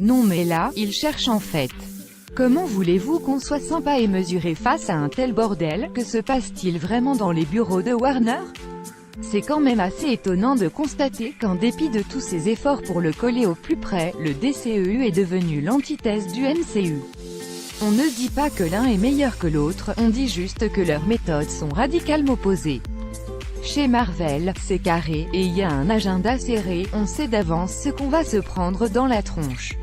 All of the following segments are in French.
Non mais là, il cherche en fait. Comment voulez-vous qu'on soit sympa et mesuré face à un tel bordel? Que se passe-t-il vraiment dans les bureaux de Warner? C'est quand même assez étonnant de constater qu'en dépit de tous ses efforts pour le coller au plus près, le DCEU est devenu l'antithèse du MCU. On ne dit pas que l'un est meilleur que l'autre, on dit juste que leurs méthodes sont radicalement opposées. Chez Marvel, c'est carré, et il y a un agenda serré, on sait d'avance ce qu'on va se prendre dans la tronche.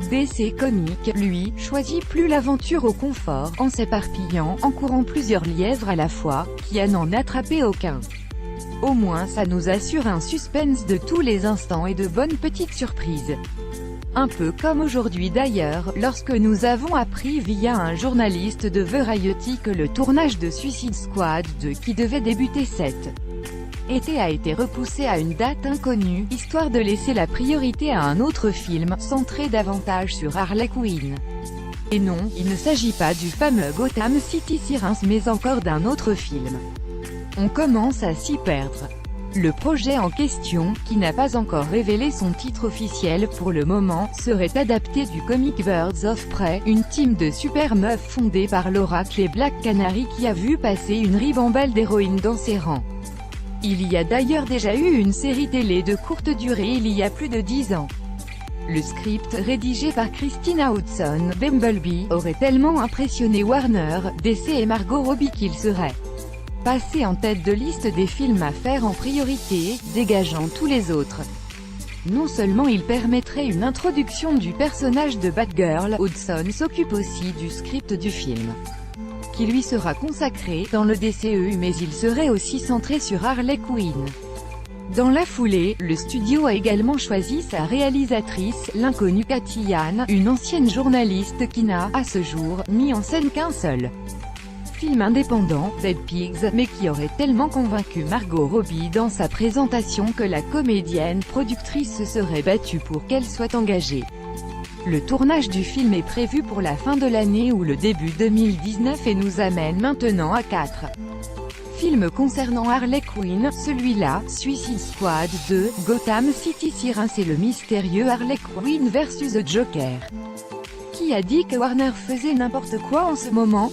DC Comics, lui, choisit plus l'aventure au confort, en s'éparpillant, en courant plusieurs lièvres à la fois, qui à n'en attraper aucun. Au moins ça nous assure un suspense de tous les instants et de bonnes petites surprises. Un peu comme aujourd'hui d'ailleurs, lorsque nous avons appris via un journaliste de Variety que le tournage de Suicide Squad 2 qui devait débuter cet été a été repoussé à une date inconnue, histoire de laisser la priorité à un autre film, centré davantage sur Harley Quinn. Et non, il ne s'agit pas du fameux Gotham City Sirens mais encore d'un autre film. On commence à s'y perdre. Le projet en question, qui n'a pas encore révélé son titre officiel pour le moment, serait adapté du comic Birds of Prey, une team de super meufs fondée par l'Oracle et Black Canary qui a vu passer une ribambelle d'héroïnes dans ses rangs. Il y a d'ailleurs déjà eu une série télé de courte durée il y a plus de 10 ans. Le script, rédigé par Christina Hodson, Bumblebee, aurait tellement impressionné Warner, DC et Margot Robbie qu'il serait passé en tête de liste des films à faire en priorité, dégageant tous les autres. Non seulement il permettrait une introduction du personnage de Batgirl, Hodson s'occupe aussi du script du film, qui lui sera consacré dans le DCEU, mais il serait aussi centré sur Harley Quinn. Dans la foulée, le studio a également choisi sa réalisatrice, l'inconnue Cathy Yan, une ancienne journaliste qui n'a, à ce jour, mis en scène qu'un seul film indépendant, Dead Pigs, mais qui aurait tellement convaincu Margot Robbie dans sa présentation que la comédienne productrice se serait battue pour qu'elle soit engagée. Le tournage du film est prévu pour la fin de l'année ou le début 2019 et nous amène maintenant à 4 films concernant Harley Quinn, celui-là, Suicide Squad 2, Gotham City Sirens et le mystérieux Harley Quinn vs The Joker. Qui a dit que Warner faisait n'importe quoi en ce moment?